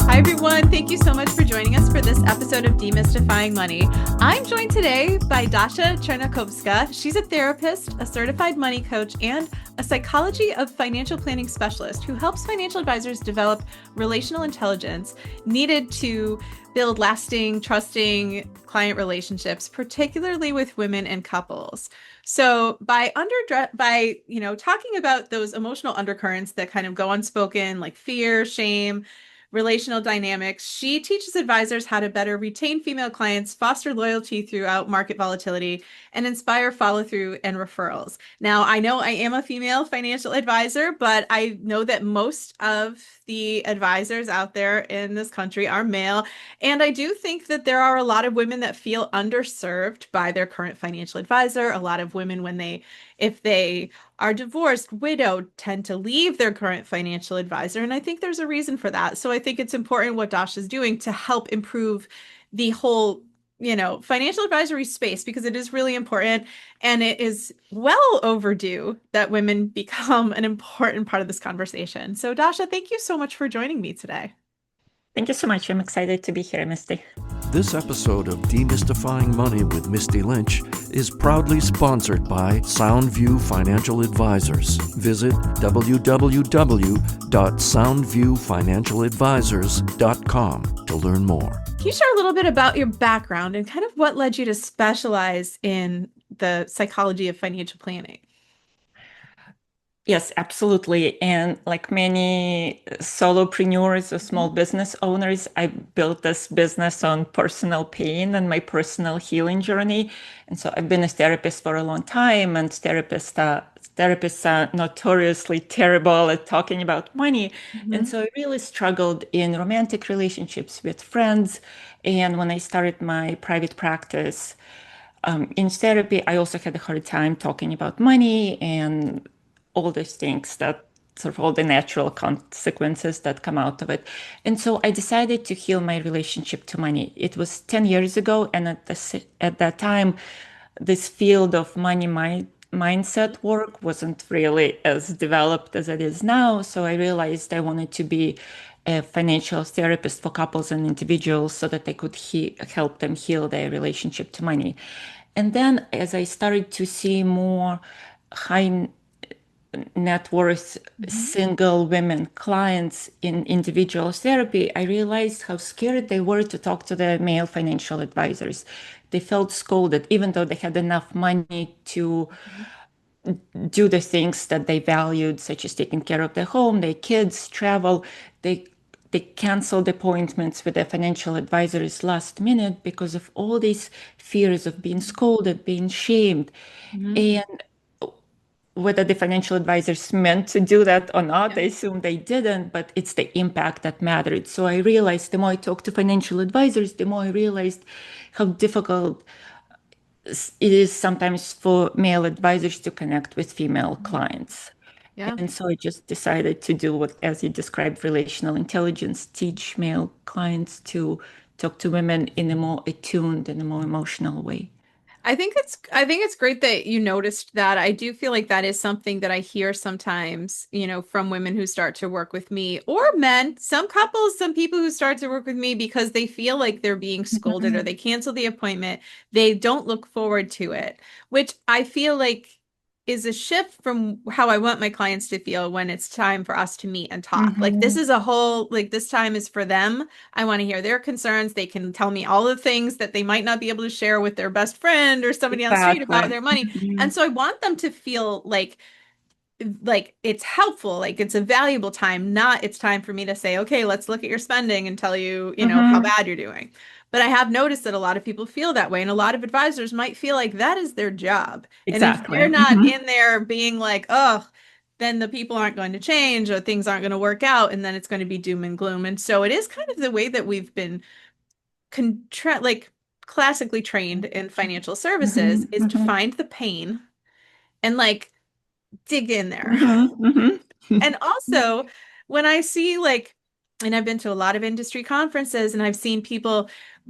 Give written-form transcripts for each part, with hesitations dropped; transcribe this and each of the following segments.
Hi, everyone. Thank you so much for joining us for this episode of Demystifying Money. I'm joined today by Dasha Chernakovska. She's a therapist, a certified money coach, and a psychology of financial planning specialist who helps financial advisors develop relational intelligence needed to build lasting, trusting client relationships, particularly with women and couples. So by talking about those emotional undercurrents that kind of go unspoken, like fear, shame, relational dynamics, she teaches advisors how to better retain female clients, foster loyalty throughout market volatility, and inspire follow through and referrals. Now, I know I am a female financial advisor, but I know that most of the advisors out there in this country are male. And I do think that there are a lot of women that feel underserved by their current financial advisor. A lot of women, if they are divorced, widowed, tend to leave their current financial advisor. And I think there's a reason for that. So I think it's important what Dasha is doing to help improve the whole, financial advisory space, because it is really important and it is well overdue that women become an important part of this conversation. So Dasha, thank you so much for joining me today. Thank you so much. I'm excited to be here, Misty. This episode of Demystifying Money with Misty Lynch is proudly sponsored by Soundview Financial Advisors. Visit www.soundviewfinancialadvisors.com to learn more. Can you share a little bit about your background and kind of what led you to specialize in the psychology of financial planning? Yes, absolutely. And like many solopreneurs or small business owners, I built this business on personal pain and my personal healing journey. And so I've been a therapist for a long time, and therapists are notoriously terrible at talking about money. And so I really struggled in romantic relationships with friends. And when I started my private practice, in therapy, I also had a hard time talking about money and all these things that sort of all the natural consequences that come out of it. And so I decided to heal my relationship to money. It was 10 years ago. And at that time, this field of money mindset work wasn't really as developed as it is now. So I realized I wanted to be a financial therapist for couples and individuals so that I could help them heal their relationship to money. And then as I started to see more high net worth single women clients in individual therapy, I realized how scared they were to talk to their male financial advisors. They felt scolded, even though they had enough money to do the things that they valued, such as taking care of their home, their kids, travel. They canceled appointments with their financial advisors last minute because of all these fears of being scolded, being shamed. And whether the financial advisors meant to do that or not, I assume they didn't, but it's the impact that mattered. So I realized the more I talked to financial advisors, the more I realized how difficult it is sometimes for male advisors to connect with female clients. Yeah. And so I just decided to do what, as you described, relational intelligence, teach male clients to talk to women in a more attuned and a more emotional way. I think it's great that you noticed that. I do feel like that is something that I hear sometimes, from women who start to work with me, or men, some couples, some people who start to work with me because they feel like they're being scolded or they cancel the appointment. They don't look forward to it, which I feel like is a shift from how I want my clients to feel when it's time for us to meet and talk. Like this time is for them. I want to hear their concerns. They can tell me all the things that they might not be able to share with their best friend or somebody on the street about Exactly. their money. And so I want them to feel like it's helpful, like it's a valuable time, not it's time for me to say, okay, let's look at your spending and tell you, how bad you're doing. But I have noticed that a lot of people feel that way, and a lot of advisors might feel like that is their job. And if they're Exactly. not in there being like, oh, then the people aren't going to change or things aren't going to work out, and then it's going to be doom and gloom. And so it is kind of the way that we've been classically trained in financial services is to find the pain and dig in there. And also, when I see and I've been to a lot of industry conferences and I've seen people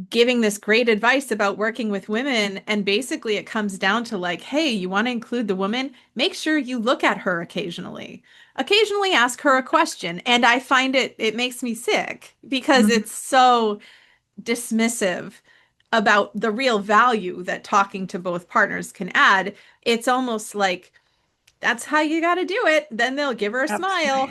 giving this great advice about working with women. And basically, it comes down to like, hey, you want to include the woman? Make sure you look at her occasionally. Occasionally ask her a question. And I find it makes me sick because Mhm. it's so dismissive about the real value that talking to both partners can add. It's almost like that's how you got to do it. Then they'll give her a smile.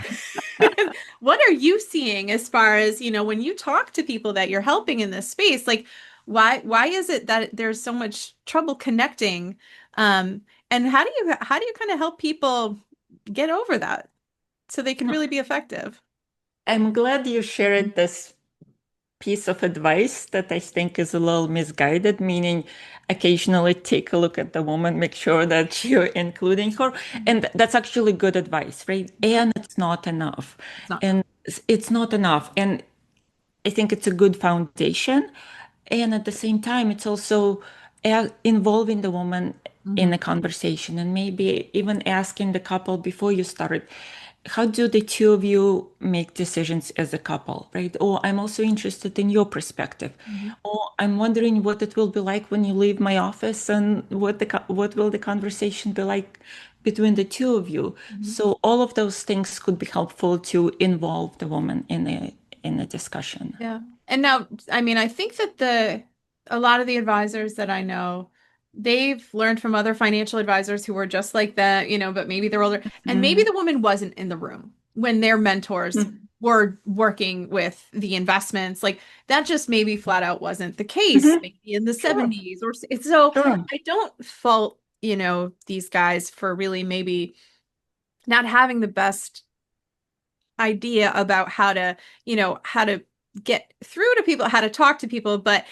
Absolutely. What are you seeing as far as, when you talk to people that you're helping in this space, like why is it that there's so much trouble connecting? And how do you kind of help people get over that so they can No, really be effective? I'm glad you shared this piece of advice that I think is a little misguided, meaning occasionally take a look at the woman, make sure that you're including her. And that's actually good advice, right? Yeah, And it's not enough. it's not enough. And it's not enough. And I think it's a good foundation. And at the same time, it's also involving the woman in Mhm. a conversation and maybe even asking the couple before you start, how do the two of you make decisions as a couple, right? Or I'm also interested in your perspective. Mhm. Or I'm wondering what it will be like when you leave my office and what will the conversation be like between the two of you. Mhm. So all of those things could be helpful to involve the woman in a discussion. Yeah. And now, I mean, I think that a lot of the advisors that I know, they've learned from other financial advisors who were just like that, but maybe they're older. And maybe Mm. the woman wasn't in the room when their mentors Mm. were working with the investments. Like that just maybe flat out wasn't the case, Mhm. maybe in the Sure, 70s or so. sure. I don't fault, these guys for really maybe not having the best idea about how to get through to people, how to talk to people, but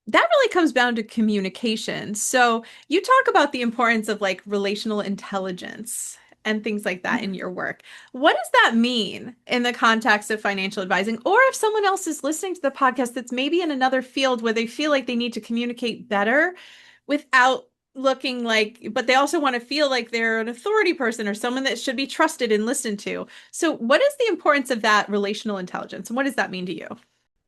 that really comes down to communication. So you talk about the importance of like relational intelligence and things like that in your work. What does that mean in the context of financial advising? Or if someone else is listening to the podcast that's maybe in another field where they feel like they need to communicate better without looking like, but they also want to feel like they're an authority person or someone that should be trusted and listened to. So, what is the importance of that relational intelligence? And what does that mean to you?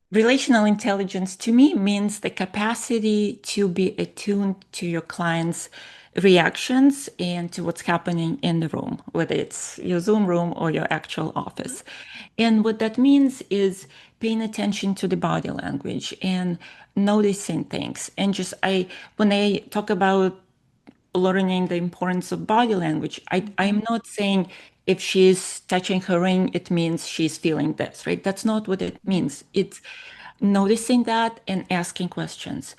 Relational intelligence to me means the capacity to be attuned to your client's reactions and to what's happening in the room, whether it's your Zoom room or your actual office. And what that means is paying attention to the body language and noticing things. And just when I talk about learning the importance of body language. I'm not saying if she's touching her ring, it means she's feeling this, right? That's not what it means. It's noticing that and asking questions.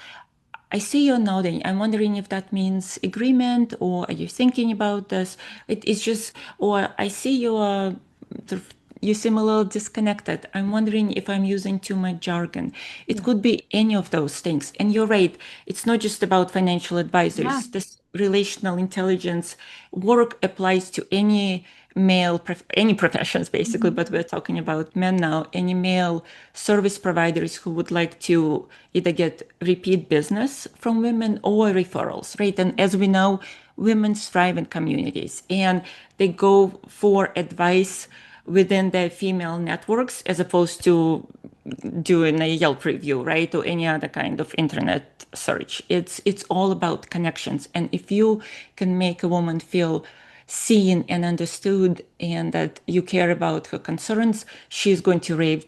I see you're nodding. I'm wondering if that means agreement or are you thinking about this? It's just, or I see you're sort of, you seem a little disconnected. I'm wondering if I'm using too much jargon. It Yeah. could be any of those things. And you're right. It's not just about financial Yeah. advisors. This relational intelligence work applies to any any professions basically, Mhm. but we're talking about men now, any male service providers who would like to either get repeat business from women or referrals, right? And as we know, women thrive in communities and they go for advice within their female networks as opposed to doing a Yelp review, right? Or any other kind of internet search. It's all about connections. And if you can make a woman feel seen and understood and that you care about her concerns, she's going to rave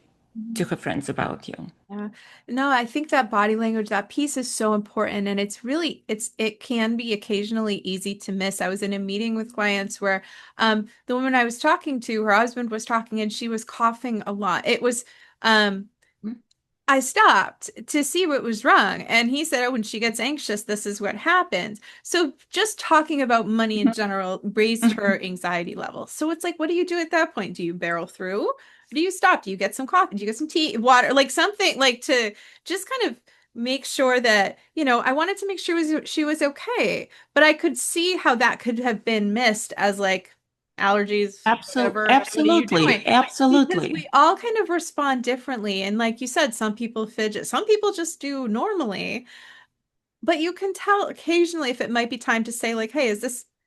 to her friends about you. Yeah. No, I think that body language, that piece is so important. And it can be occasionally easy to miss. I was in a meeting with clients where the woman I was talking to, her husband was talking and she was coughing a lot. Um, I stopped to see what was wrong. And he said, oh, when she gets anxious, this is what happens. So just talking about money in general raised her anxiety level. So it's like, what do you do at that point? Do you barrel through? Or do you stop? Do you get some coffee? Do you get some tea, water, like something like to just kind of make sure that, I wanted to make sure she was okay. But I could see how that could have been missed as like allergies, whatever. What are you doing? Absolutely, Because absolutely. we all kind of respond differently. And like you said, some people fidget, some people just do normally, but you can tell occasionally if it might be time to say, like, hey,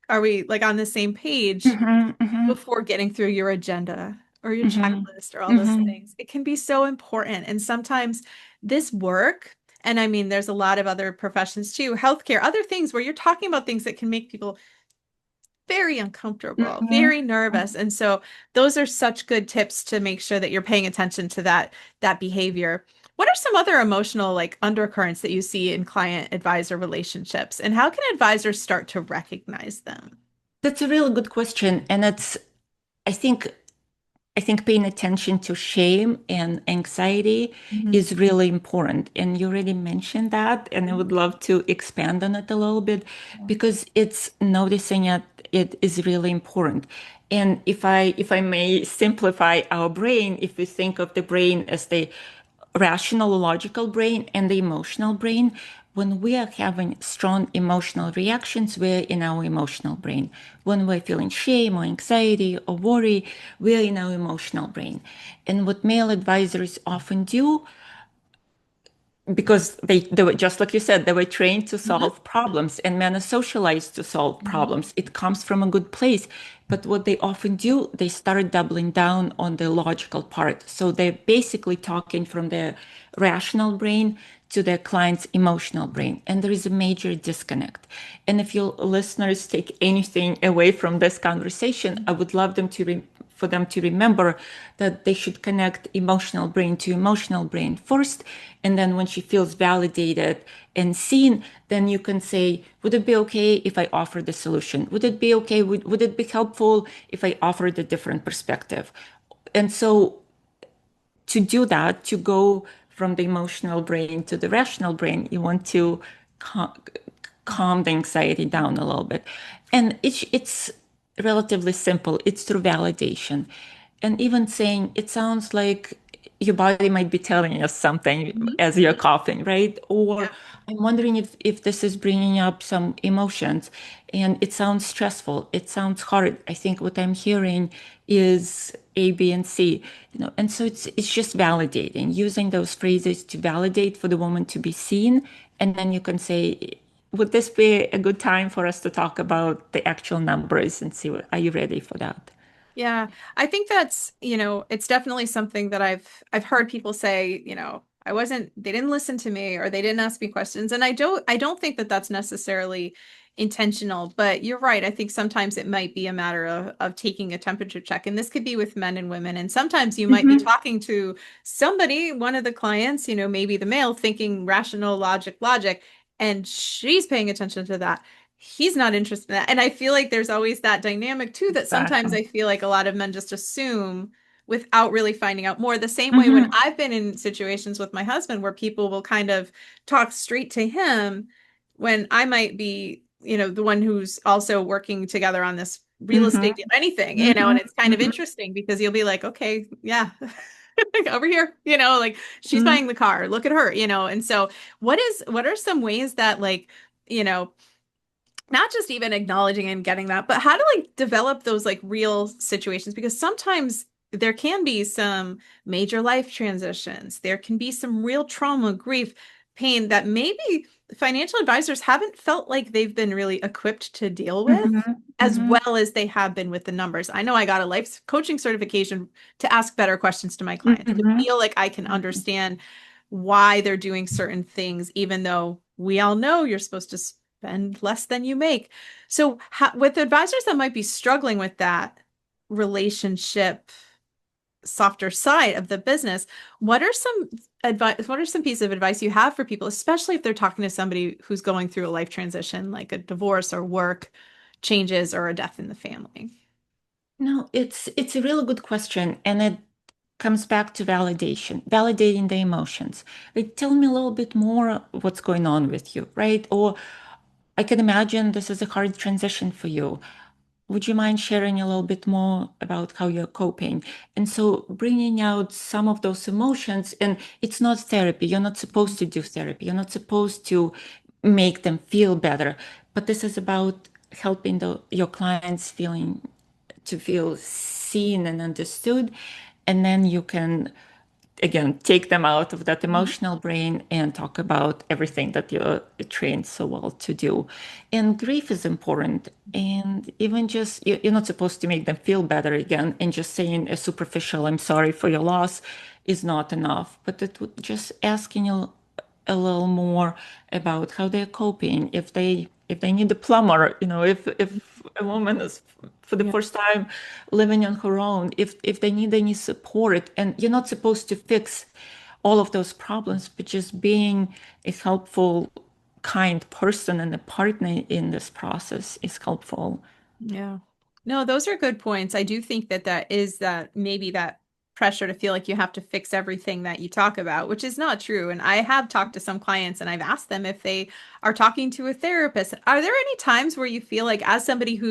are we like on the same page Hmm. Hmm. before getting through your agenda? or your Hmm. checklist or all those Hmm. things. It can be so important. And sometimes this work, and I mean, there's a lot of other professions too, healthcare, other things where you're talking about things that can make people very uncomfortable, Hmm. very nervous. And so those are such good tips to make sure that you're paying attention to that behavior. What are some other emotional like undercurrents that you see in client advisor relationships, and how can advisors start to recognize them? That's a really good question. And I think I think paying attention to shame and anxiety Mhm. is really important. And you already mentioned that, and I would love to expand on it a little bit because it's noticing it is really important. And if I may simplify our brain, if we think of the brain as the rational logical brain and the emotional brain, when we are having strong emotional reactions, we're in our emotional brain. When we're feeling shame or anxiety or worry, we're in our emotional brain. And what male advisors often do, because they were, just like you said, they were trained to Mhm. solve problems, and men are socialized to solve Mhm. problems. It comes from a good place. But what they often do, they start doubling down on the logical part. So they're basically talking from their rational brain to their client's emotional brain. And there is a major disconnect. And if your listeners take anything away from this conversation, I would love them to for them to remember that they should connect emotional brain to emotional brain first. And then when she feels validated and seen, then you can say, would it be okay if I offered the solution? Would it be okay? Would it be helpful if I offered a different perspective? And so to do that, to go from the emotional brain to the rational brain, you want to cal- calm the anxiety down a little bit. And it's relatively simple. It's through validation. And even saying, it sounds like your body might be telling us something Mhm. as you're coughing, right? Or Yeah. I'm wondering if this is bringing up some emotions and it sounds stressful. It sounds hard. I think what I'm hearing is A, B, and C, and so it's just validating, using those phrases to validate for the woman to be seen. And then you can say, would this be a good time for us to talk about the actual numbers and see are you ready for that? Yeah, I think that's, it's definitely something that I've heard people say, they didn't listen to me or they didn't ask me questions. And I don't think that that's necessarily intentional, but you're right. I think sometimes it might be a matter of taking a temperature check. And this could be with men and women. And sometimes you might be Mm-hmm. talking to somebody, one of the clients, maybe the male thinking rational logic, and she's paying attention to that, he's not interested in that. And I feel like there's always that dynamic too, that sometimes Exactly. I feel like a lot of men just assume without really finding out more. The same way when Mm-hmm. I've been in situations with my husband where people will kind of talk straight to him when I might be, the one who's also working together on this real Mm-hmm. estate deal, anything, and Mm-hmm. it's kind of Mm-hmm. interesting because you'll be like, okay, yeah. Like over here, like she's Mm-hmm. buying the car. Look at her, and so what are some ways that like, you know, not just even acknowledging and getting that, but how to like develop those like real situations because sometimes there can be some major life transitions. There can be some real trauma, grief, pain that maybe financial advisors haven't felt like they've been really equipped to deal with Mm-hmm. as Mm-hmm. well as they have been with the numbers. I know I got a life coaching certification to ask better questions to my clients, to Mm-hmm. feel like I can understand why they're doing certain things, even though we all know you're supposed to spend less than you make. So, with advisors that might be struggling with that relationship, softer side of the business, what are some advice? What are some pieces of advice you have for people, especially if they're talking to somebody who's going through a life transition, like a divorce or work changes or a death in the family? No, it's a really good question, and it comes back to validation, validating the emotions. Like, tell me a little bit more what's going on with you, right? Or I can imagine this is a hard transition for you. Would you mind sharing a little bit more about how you're coping? And so bringing out some of those emotions, and it's not therapy. You're not supposed to do therapy. You're not supposed to make them feel better. But this is about helping your clients feel seen and understood. And then you can again, take them out of that Mhm. emotional brain and talk about everything that you're trained so well to do. And grief is important. And even just, you're not supposed to make them feel better again. And just saying a superficial, I'm sorry for your loss is not enough. But it would just asking a little more about how they're coping, if they need a plumber, if a woman is for the Yeah. first time living on her own, if they need any support, and you're not supposed to fix all of those problems, but just being a helpful, kind person and a partner in this process is helpful. Yeah. No, those are good points. I do think that that is that maybe that pressure to feel like you have to fix everything that you talk about, which is not true. And I have talked to some clients and I've asked them if they are talking to a therapist. Are there any times where you feel like as somebody who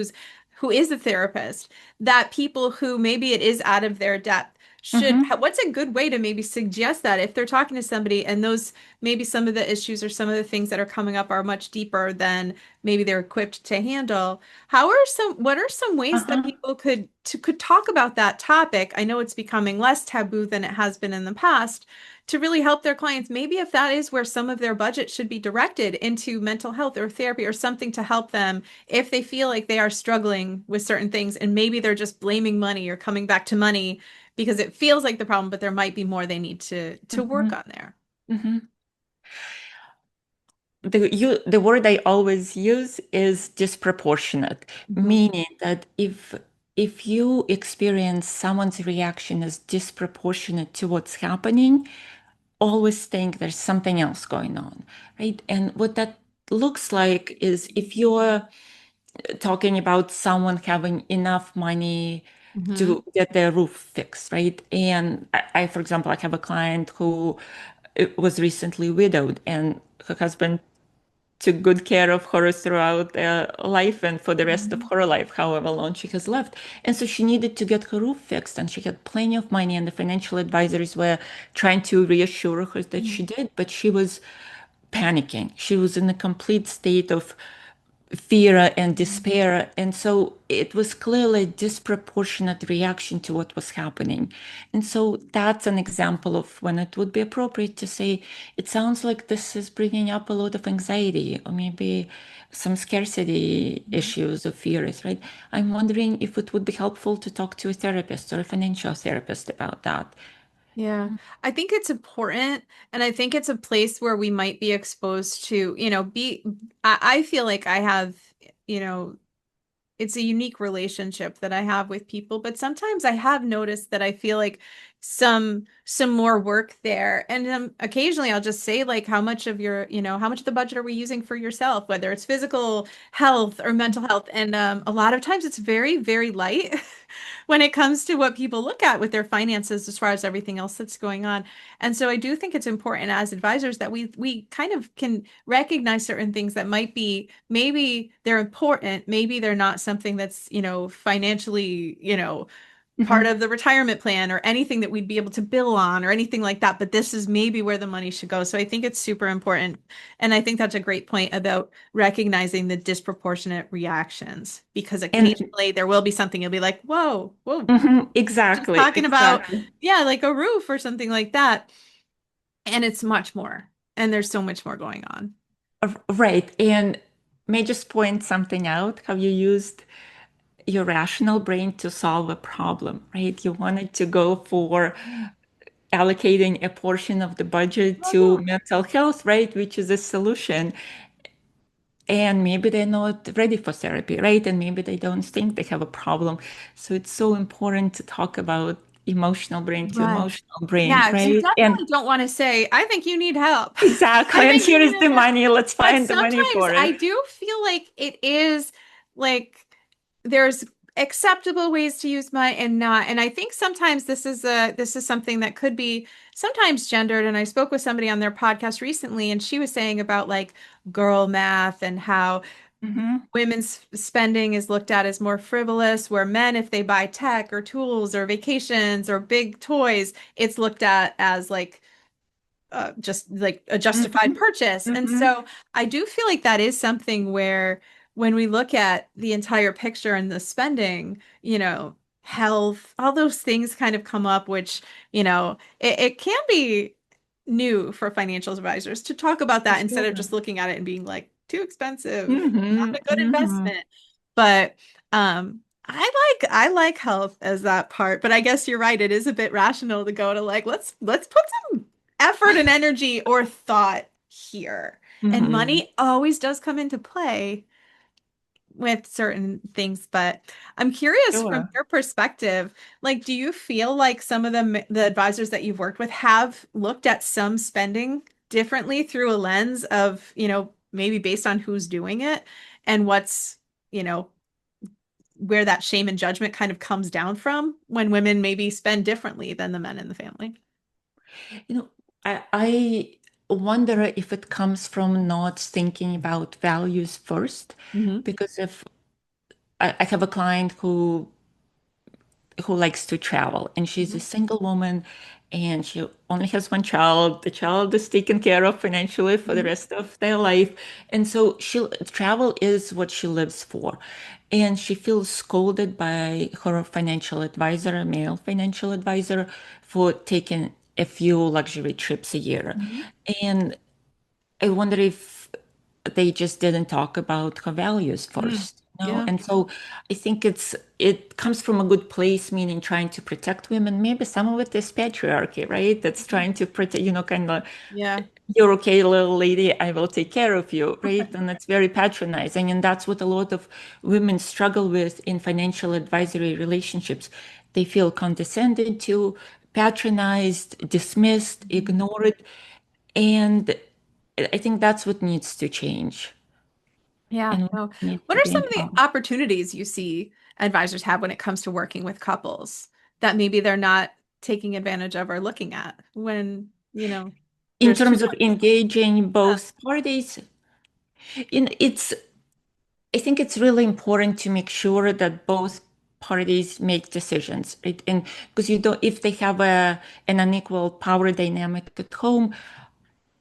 is a therapist, that people who maybe it is out of their depth should, Hmm. what's a good way to maybe suggest that if they're talking to somebody and those maybe some of the issues or some of the things that are coming up are much deeper than maybe they're equipped to handle? What are some ways that Uh-huh. people could talk about that topic? I know it's becoming less taboo than it has been in the past to really help their clients. Maybe if that is where some of their budget should be directed into mental health or therapy or something to help them if they feel like they are struggling with certain things and maybe they're just blaming money or coming back to money because it feels like the problem, but there might be more they need to work Hmm. on there. Hmm. The word I always use is disproportionate, Mhm. meaning that if you experience someone's reaction as disproportionate to what's happening, always think there's something else going on, right? And what that looks like is if you're talking about someone having enough money Mhm. to get their roof fixed, right? And for example, I have a client who was recently widowed, and her husband took good care of her throughout life and for the rest of Mhm. her life, however long she has left. And so she needed to get her roof fixed, and she had plenty of money, and the financial advisors were trying to reassure her that she did, but she was panicking. She was in a complete state of fear and Mhm. despair. And so it was clearly a disproportionate reaction to what was happening. And so that's an example of when it would be appropriate to say, it sounds like this is bringing up a lot of anxiety or maybe some scarcity Mhm. issues or fears, right? I'm wondering if it would be helpful to talk to a therapist or a financial therapist about that. Yeah, I think it's important, and I think it's a place where we might be exposed to, I feel like I have, you know, it's a unique relationship that I have with people, but sometimes I have noticed that I feel like some more work there. And occasionally I'll just say like how much of your, how much of the budget are we using for yourself, whether it's physical health or mental health. And a lot of times it's very, very light when it comes to what people look at with their finances as far as everything else that's going on. And so I do think it's important as advisors that we kind of can recognize certain things that might be maybe they're important, maybe they're not something that's, financially, part Mhm. of the retirement plan or anything that we'd be able to bill on or anything like that, but this is maybe where the money should go. So I think it's super important. And I think that's a great point about recognizing the disproportionate reactions because And occasionally there will be something you'll be like, whoa, whoa, mhm, just exactly, talking about, exactly. yeah, like a roof or something like that. And it's much more. And there's so much more going on. Right. And may I just point something out, how you used your rational brain to solve a problem, right? You wanted to go for allocating a portion of the budget Oh, to yeah. mental health, right? Which is a solution. And maybe they're not ready for therapy, right? And maybe they don't think they have a problem. So it's so important to talk about emotional brain to Right. emotional brain, Yeah, you right? And definitely don't want to say, I think you need help. exactly. I And think here you is need the help. money. Let's But find the money sometimes for I it. do feel like it is like there's acceptable ways to use money and not. And I think sometimes this is something that could be sometimes gendered. And I spoke with somebody on their podcast recently, and she was saying about like girl math and how Hmm. women's spending is looked at as more frivolous, where men, if they buy tech or tools or vacations or big toys, it's looked at as like just like a justified Hmm. purchase. And Hmm. so I do feel like that is something where when we look at the entire picture and the spending, health, all those things kind of come up, which, it can be new for financial advisors to talk about For that instead of sure. just looking at it and being like, too expensive, not Mm-hmm, a good mm-hmm. investment. But I like health as that part, but I guess you're right. It is a bit rational to go to like, let's put some effort and energy or thought here. And Mm-hmm. money always does come into play with certain things, but I'm curious from Sure. your perspective, like, do you feel like some of the advisors that you've worked with have looked at some spending differently through a lens of, maybe based on who's doing it and what's, you know, where that shame and judgment kind of comes down from when women maybe spend differently than the men in the family? You know, I wonder if it comes from not thinking about values first, Hmm. because if I have a client who likes to travel, and she's a Hmm. single woman, and she only has one child. The child is taken care of financially for the Hmm. rest of their life, and so she travel is what she lives for. And she feels scolded by her financial advisor, a male financial advisor, for taking a few luxury trips a year. Hmm. And I wonder if they just didn't talk about her values Mm. first, you know? Yeah. And so I think it comes from a good place, meaning trying to protect women. Maybe some of it is patriarchy, right? That's trying to protect, kind of, Yeah. you're okay, little lady, I will take care of you, right? And it's very patronizing. And that's what a lot of women struggle with in financial advisory relationships. They feel condescended to, patronized, dismissed, Mhm. ignored. And I think that's what needs to change. Yeah. And No. we need What to are be some of the empowered. opportunities you see advisors have when it comes to working with couples that maybe they're not taking advantage of or looking at when, In there's two terms of parties? engaging Yeah. both parties, it's I think it's really important to make sure that both parties make decisions, right? And because you don't, if they have an unequal power dynamic at home,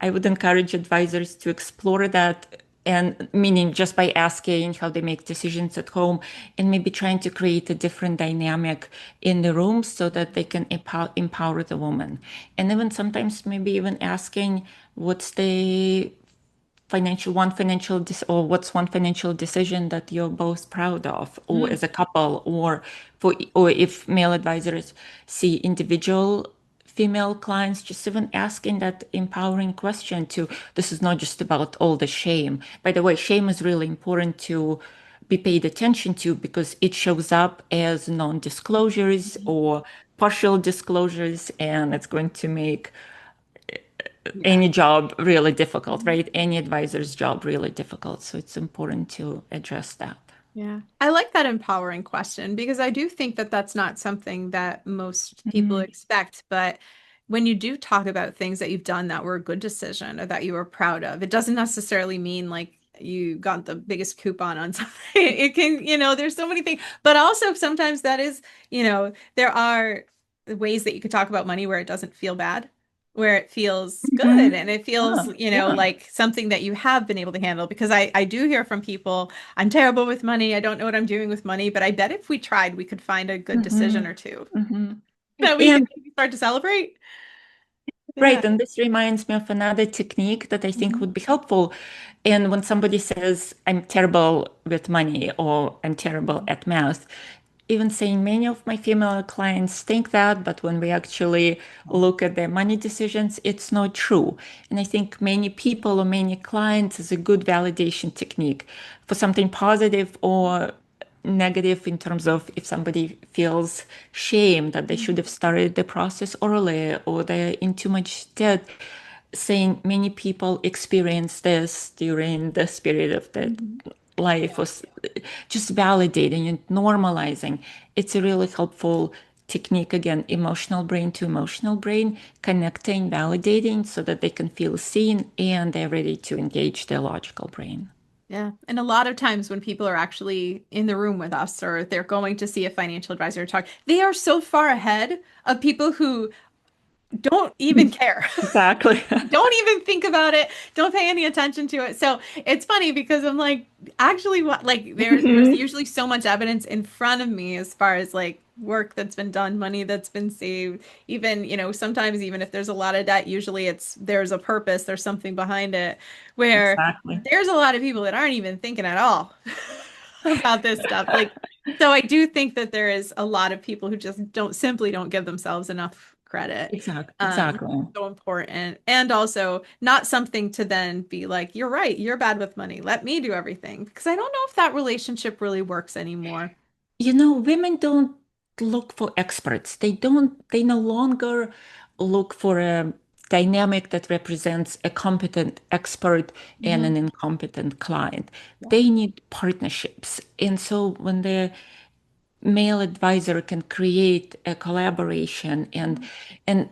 I would encourage advisors to explore that, and meaning just by asking how they make decisions at home and maybe trying to create a different dynamic in the room so that they can empower the woman. And even sometimes maybe even asking what's the or what's one financial decision that you're both proud of, or Mm. as a couple, or if male advisors see individual female clients, just even asking that empowering question to, this is not just about all the shame. By the way, shame is really important to be paid attention to because it shows up as non-disclosures or partial disclosures, and it's going to make Yeah. any job really difficult, right? Any advisor's job really difficult. So it's important to address that. Yeah. I like that empowering question because I do think that that's not something that most people Mhm. expect. But when you do talk about things that you've done that were a good decision or that you were proud of, it doesn't necessarily mean like you got the biggest coupon on something. It can, there's so many things. But also sometimes that is, there are ways that you could talk about money where it doesn't feel bad, where it feels good and Mhm. it feels, Yeah, yeah. like something that you have been able to handle. Because I do hear from people, I'm terrible with money. I don't know what I'm doing with money, but I bet if we tried, we could find a good decision Hmm. or two Hmm. that we could And maybe start to celebrate. Yeah. right, and this reminds me of another technique that I think Mhm. would be helpful. And when somebody says, I'm terrible with money or I'm terrible at math, even saying many of my female clients think that, but when we actually look at their money decisions, it's not true. And I think many people or many clients is a good validation technique for something positive or negative in terms of if somebody feels shame that they should have started the process earlier or they're in too much debt, saying many people experience this during this period of the Mhm. life was just validating and normalizing. It's a really helpful technique, again, emotional brain to emotional brain, connecting, validating so that they can feel seen and they're ready to engage their logical brain. Yeah. And a lot of times when people are actually in the room with us or they're going to see a financial advisor to talk, they are so far ahead of people who don't even care. Exactly. Don't even think about it. Don't pay any attention to it. So it's funny because I'm like, actually, what like there's Mhm. usually so much evidence in front of me as far as like work that's been done, money that's been saved. Even, sometimes even if there's a lot of debt, usually there's a purpose, there's something behind it, where Exactly. there's a lot of people that aren't even thinking at all about this stuff. Like, so I do think that there is a lot of people who just don't give themselves enough credit. Exactly. Which Exactly. is so important. And also not something to then be like, you're right, you're bad with money. Let me do everything. Because I don't know if that relationship really works anymore. Women don't look for experts. They no longer look for a dynamic that represents a competent expert and Hmm. an incompetent client. Yeah. They need partnerships. And so when the male advisor can create a collaboration, and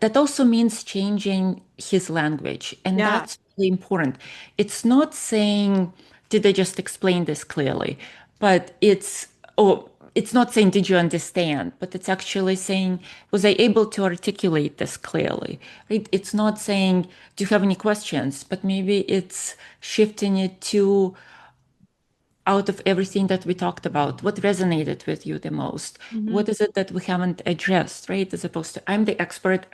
that also means changing his language, and Yeah. that's really important. It's not saying, did I just explain this clearly, but it's not saying, did you understand, but it's actually saying, was I able to articulate this clearly, right? It's not saying, do you have any questions, but maybe it's shifting it to, out of everything that we talked about, what resonated with you the most? Hmm. What is it that we haven't addressed, right? As opposed to, I'm the expert.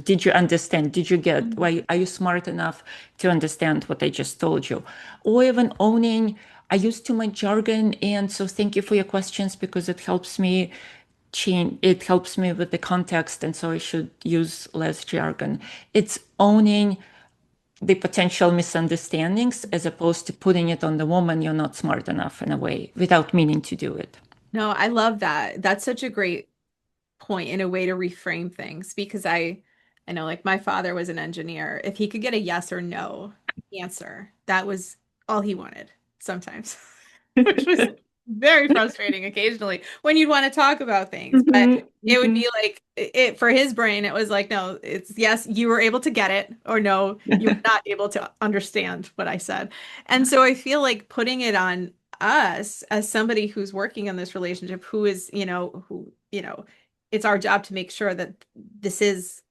Did you understand? Did you get, why are you smart enough to understand what I just told you? Or even owning, I use too much jargon. And so thank you for your questions because it helps me with the context. And so I should use less jargon. It's owning the potential misunderstandings as opposed to putting it on the woman, you're not smart enough in a way without meaning to do it. No, I love that. That's such a great point in a way to reframe things because I know like my father was an engineer. If he could get a yes or no answer, that was all he wanted sometimes, which was very frustrating occasionally when you'd want to talk about things. But Mhm, it would mhm. be like it for his brain, it was like, no, it's yes, you were able to get it, or no, you were not able to understand what I said. And so I feel like putting it on us as somebody who's working in this relationship, who is, it's our job to make sure that this is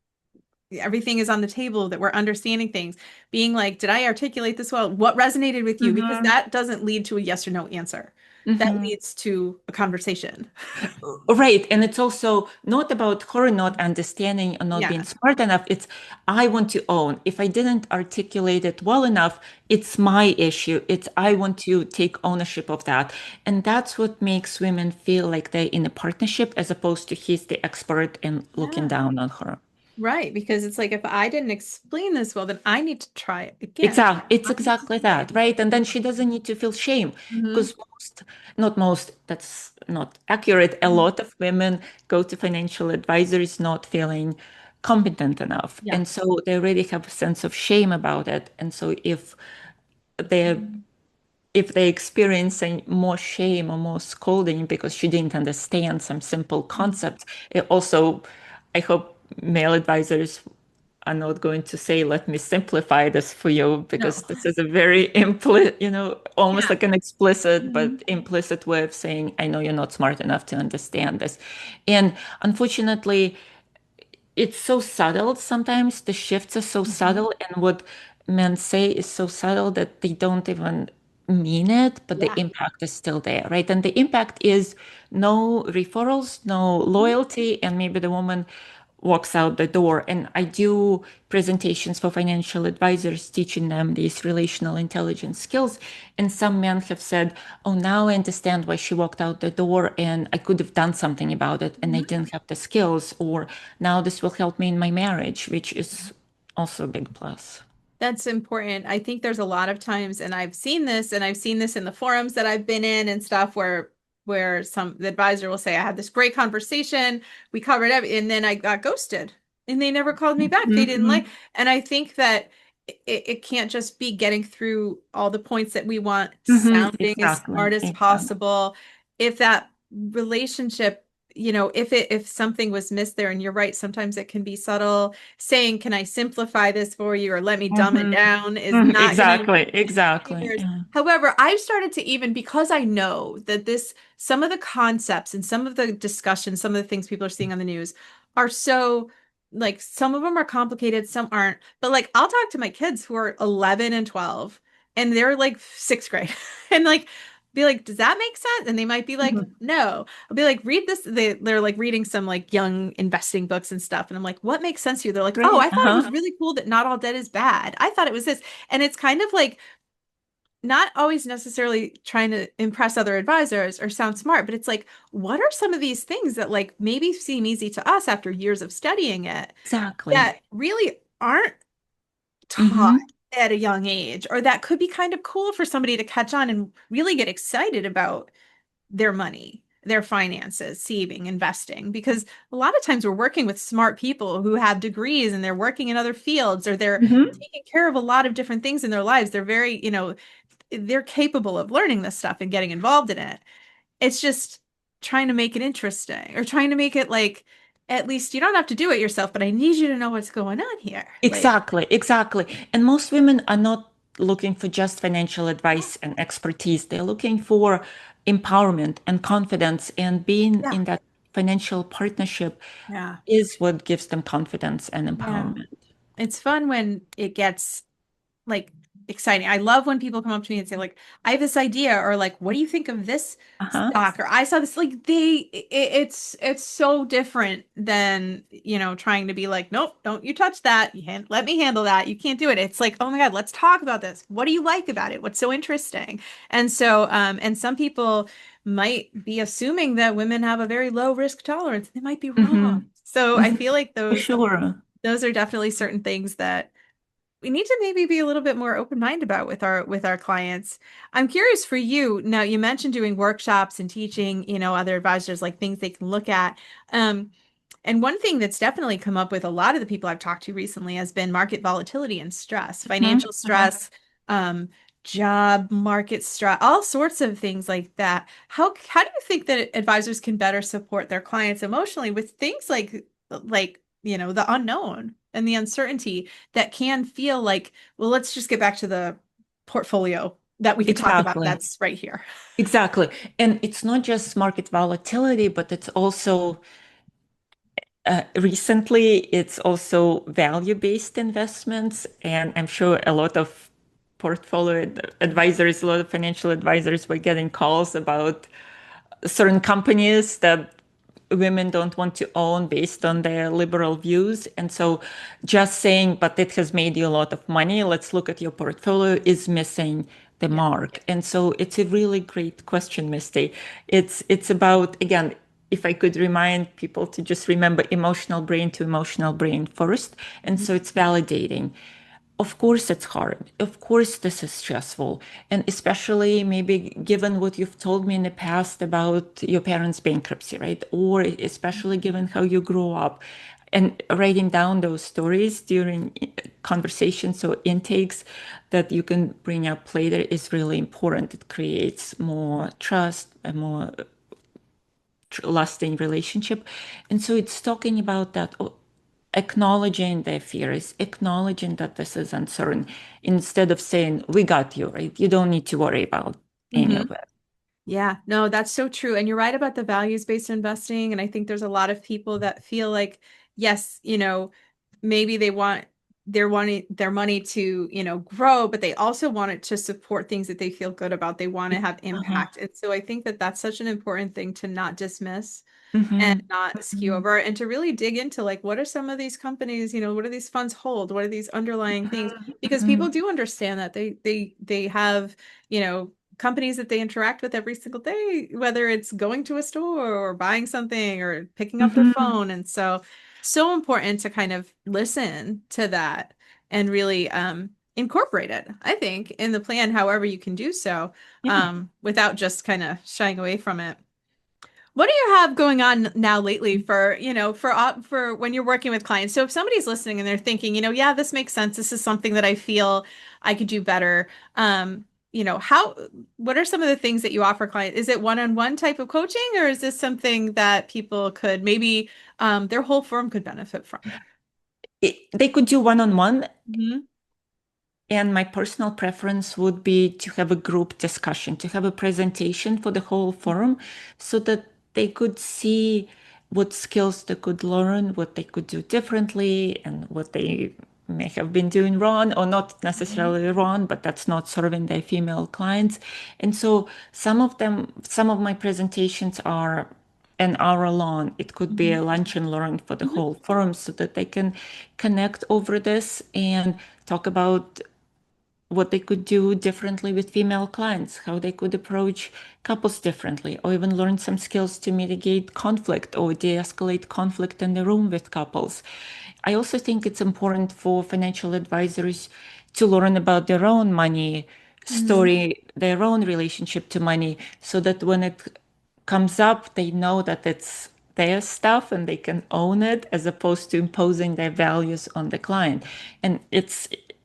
everything is on the table, that we're understanding things, being like, did I articulate this well? What resonated with you? Because Mhm, that doesn't lead to a yes or no answer. That mhm. leads to a conversation. Right. And it's also not about her not understanding or not being Yeah. smart enough. It's, I want to own. If I didn't articulate it well enough, it's my issue. It's, I want to take ownership of that. And that's what makes women feel like they're in a partnership as opposed to he's the expert and looking Yeah. down on her. Right. Because it's like if I didn't explain this well, then I need to try it again. Exactly. It's I need to exactly say that, right? And then she doesn't need to feel shame it. because not most, that's not accurate. A Hmm. lot of women go to financial advisors not feeling competent enough. Yeah. And so they already have a sense of shame about it. And so they're if they experiencing more shame or more scolding because she didn't understand some simple concepts, it also, I hope male advisors are not going to say, let me simplify this for you, because No. this is a very implicit, almost Yeah. like an explicit Mhm. but implicit way of saying, I know you're not smart enough to understand this. And unfortunately, it's so subtle sometimes. The shifts are so Mhm. subtle, and what men say is so subtle that they don't even mean it, but the Yeah. impact is still there, right? And the impact is no referrals, no Mhm. loyalty, and maybe the woman walks out the door. And I do presentations for financial advisors teaching them these relational intelligence skills. And some men have said, oh, now I understand why she walked out the door and I could have done something about it and I Mhm. didn't have the skills. Or now this will help me in my marriage, which is also a big plus. That's important. I think there's a lot of times, and I've seen this in the forums that I've been in and stuff where some the advisor will say, I had this great conversation, we covered everything, and then I got ghosted and they never called me back. They didn't like, Mhm. and I think that it can't just be getting through all the points that we want, Mhm. sounding as Exactly. smart as Exactly. possible. If that relationship, if something was missed there, and you're right, sometimes it can be subtle. Saying, can I simplify this for you or let me dumb it Mhm. down is Mhm. not going to Exactly. Exactly. years. Yeah. However, I've started to even because I know that some of the concepts and some of the discussions, some of the things people are seeing on the news are so like some of them are complicated, some aren't. But like I'll talk to my kids who are 11 and 12 and they're like sixth grade. And like be like, does that make sense? And they might be like, Mhm. no. I'll be like, read this. They're like reading some like young investing books and stuff. And I'm like, what makes sense to you? They're like, oh, Great. I thought it was really cool that not all debt is bad. I thought it was this. And it's kind of like not always necessarily trying to impress other advisors or sound smart, but it's like, what are some of these things that like maybe seem easy to us after years of studying it Exactly. that really aren't taught Hmm. at a young age, or that could be kind of cool for somebody to catch on and really get excited about their money, their finances, saving, investing, because a lot of times we're working with smart people who have degrees and they're working in other fields or they're Hmm. taking care of a lot of different things in their lives. They're very, they're capable of learning this stuff and getting involved in it. It's just trying to make it interesting or trying to make it like, at least you don't have to do it yourself, but I need you to know what's going on here. Like, Exactly, exactly. And most women are not looking for just financial advice and expertise. They're looking for empowerment and confidence, and being yeah, in that financial partnership yeah, is what gives them confidence and yeah. empowerment. It's fun when it gets like exciting. I love when people come up to me and say like, I have this idea, or like, what do you think of this Uh-huh. stock? Or I saw this, like it's so different than, trying to be like, nope, don't you touch that. Let me handle that. You can't do it. It's like, oh my God, let's talk about this. What do you like about it? What's so interesting? And so, and some people might be assuming that women have a very low risk tolerance. They might be wrong. Mm-hmm. So I feel like For sure. those are definitely certain things that we need to maybe be a little bit more open-minded about with our clients. I'm curious for you. Now, you mentioned doing workshops and teaching, other advisors like things they can look at. Um, and one thing that's definitely come up with a lot of the people I've talked to recently has been market volatility and stress, Mhm. financial stress, um, job market stress, all sorts of things like that. How do you think that advisors can better support their clients emotionally with things like the unknown and the uncertainty that can feel like, well, let's just get back to the portfolio that we could talk about Exactly. that's right here. Exactly. And it's not just market volatility, but it's also recently, it's also value-based investments. And I'm sure a lot of advisors, a lot of financial advisors were getting calls about certain companies that women don't want to own based on their liberal views. And so just saying, but it has made you a lot of money, let's look at your portfolio, is missing the Yeah. mark. And so it's a really great question, Misty. It's about, again, if I could remind people to just remember emotional brain to emotional brain first. And so it's validating. Of course, it's hard. Of course, this is stressful. And especially maybe given what you've told me in the past about your parents' bankruptcy, right? Or especially given how you grew up. And writing down those stories during conversations or intakes that you can bring up later is really important. It creates more trust, a more lasting relationship. And so it's talking about that, acknowledging their fears, acknowledging that this is uncertain, instead of saying, we got you, right? You don't need to worry about any Hmm. of it. Yeah, no, that's so true. And you're right about the values-based investing. And I think there's a lot of people that feel like, yes, maybe they want wanting their money to, grow, but they also want it to support things that they feel good about. They want to have Uh-huh. impact. And so I think that that's such an important thing to not dismiss and Mm-hmm. not skew over and to really dig into like what are some of these companies, what do these funds hold, what are these underlying things, because Mm-hmm. people do understand that they have companies that they interact with every single day, whether it's going to a store or buying something or picking up their Mm-hmm. phone. And so important to kind of listen to that and really incorporate it, I think, in the plan however you can do so, Yeah. without just kind of shying away from it. What do you have going on now lately for, for when you're working with clients? So if somebody's listening and they're thinking, yeah, this makes sense. This is something that I feel I could do better. How, what are some of the things that you offer clients? Is it one-on-one type of coaching, or is this something that people could maybe, their whole firm could benefit from? They could do one-on-one, Hmm. and my personal preference would be to have a group discussion, to have a presentation for the whole forum so that they could see what skills they could learn, what they could do differently, and what they may have been doing wrong or not necessarily wrong, but that's not serving their female clients. And so some of my presentations are an hour long. It could be a lunch and learn for the whole firm so that they can connect over this and talk about what they could do differently with female clients, how they could approach couples differently, or even learn some skills to mitigate conflict or de-escalate conflict in the room with couples. I also think it's important for financial advisors to learn about their own money story, their own relationship to money, so that when it comes up, they know that it's their stuff and they can own it as opposed to imposing their values on the client. And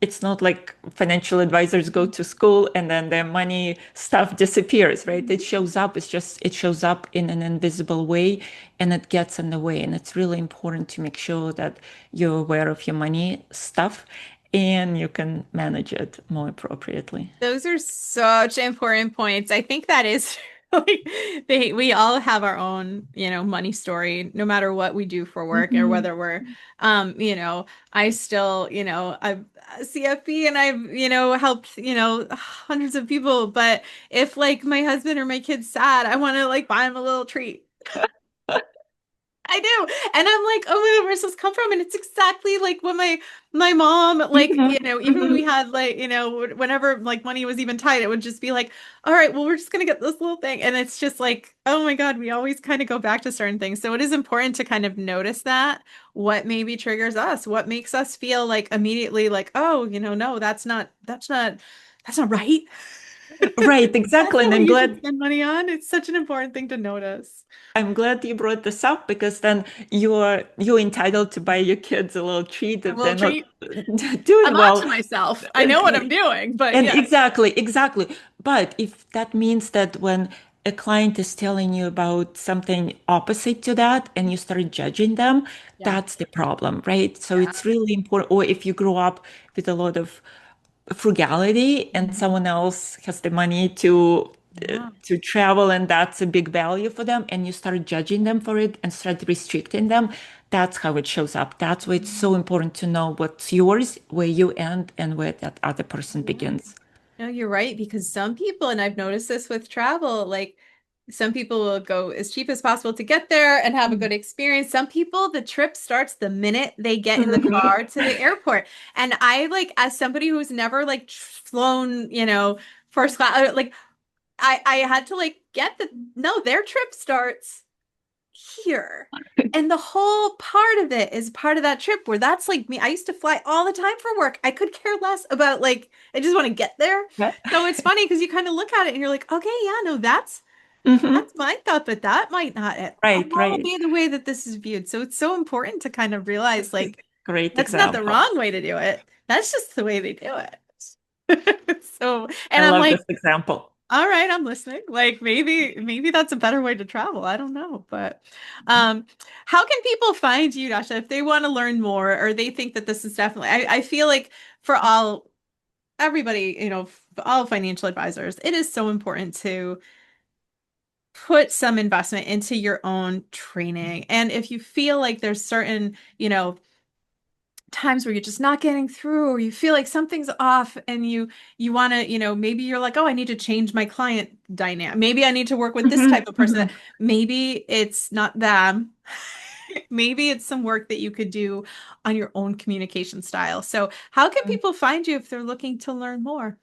it's not like financial advisors go to school and then their money stuff disappears, right? It shows up, it shows up in an invisible way and it gets in the way. And it's really important to make sure that you're aware of your money stuff and you can manage it more appropriately. Those are such important points. I think that is like we all have our own, money story, no matter what we do for work or Mhm. whether we're I still, I'm a CFP and I've, helped, hundreds of people. But if like my husband or my kid's sad, I want to like buy him a little treat. I do. And I'm like, oh my God, where's this come from? And it's exactly like what my mom, like, Mhm. even when we Mhm. had like, whenever like money was even tight, it would just be like, all right, well, we're just gonna get this little thing. And it's just like, oh my God, we always kind of go back to certain things. So it is important to kind of notice that what maybe triggers us, what makes us feel like immediately like, oh, no, that's not right. Right, That's exactly. not And what you should spend money on. It's such an important thing to notice. I'm glad you brought this up because then you're entitled to buy your kids a little treat A if they're little not treat. I'm doing on well. to myself. I know And, what I'm doing, but and yes. exactly. But if that means that when a client is telling you about something opposite to that and you start judging them, Yeah. that's the problem, right? So Yeah. it's really important. Or if you grow up with a lot of frugality and Mhm. someone else has the money to Yeah. travel and that's a big value for them and you start judging them for it and start restricting them, that's how it shows up. That's why it's so important to know what's yours, where you end and where that other person Yeah. begins. No, you're right, because some people, and I've noticed this with travel, like some people will go as cheap as possible to get there and have a good experience. Some people, the trip starts the minute they get in the Mhm. car to the airport. And I like, as somebody who's never like flown, first class, like I had to like get the no, their trip starts here. And the whole part of it is part of that trip where that's like me. I used to fly all the time for work. I could care less about like, I just want to get there. Yeah. So it's funny because you kind of look at it and you're like, okay, yeah, no, Mhm. that's my thought, but that might not at Right, all right. be the way that this is viewed. So it's so important to kind of realize like Great that's not the example. wrong way to do it. That's just the way they do it. So, I and I'm love like, this example. all right, I'm listening. Like maybe that's a better way to travel. I don't know, but how can people find you, Dasha, if they want to learn more or they think that this is definitely I feel like for all everybody, all financial advisors, it is so important to put some investment into your own training. And if you feel like there's certain, times where you're just not getting through or you feel like something's off and you want to maybe you're like, oh, I need to change my client dynamic, maybe I need to work with this Mhm, type of person, that mhm. maybe it's not them. Maybe it's some work that you could do on your own communication style. So how can people find you if they're looking to learn more?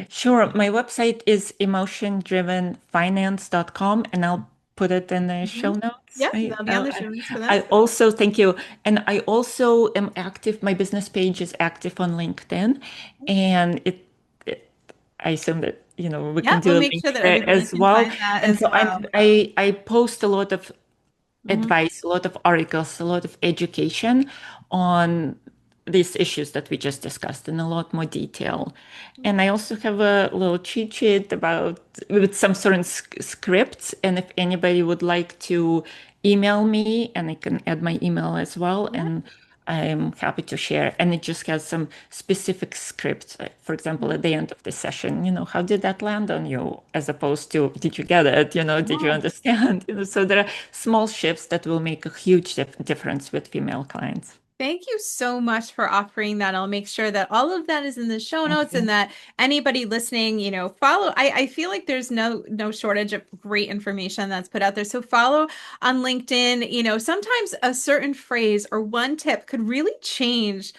Sure. My website is emotiondrivenfinance.com and I'll put it in the show Mhm. notes. Yeah, Right? that'll be on the show notes for I this. also, thank you. And I also am active, my business page is active on LinkedIn and I assume that, we Yeah, can we'll do a make link sure that there everybody as can well. find that And as so well. I post a lot of Mhm. advice, a lot of articles, a lot of education on these issues that we just discussed in a lot more detail. And I also have a little cheat sheet about with some certain scripts. And if anybody would like to email me, and I can add my email as well, Yeah. and I'm happy to share. And it just has some specific scripts. Like, for example, at the end of the session, how did that land on you? As opposed to, did you get it? Did you Yeah. understand? So there are small shifts that will make a huge difference with female clients. Thank you so much for offering that. I'll make sure that all of that is in the show notes and that anybody listening, follow. I feel like there's no shortage of great information that's put out there. So follow on LinkedIn. Sometimes a certain phrase or one tip could really change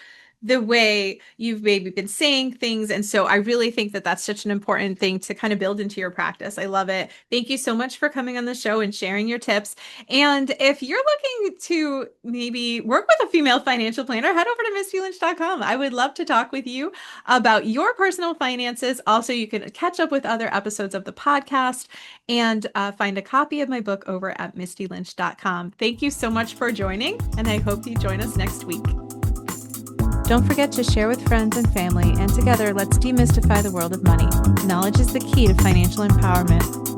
the way you've maybe been saying things. And so I really think that that's such an important thing to kind of build into your practice. I love it. Thank you so much for coming on the show and sharing your tips. And if you're looking to maybe work with a female financial planner, head over to mistylynch.com. I would love to talk with you about your personal finances. Also, you can catch up with other episodes of the podcast and find a copy of my book over at mistylynch.com. Thank you so much for joining, and I hope you join us next week. Don't forget to share with friends and family, and together let's demystify the world of money. Knowledge is the key to financial empowerment.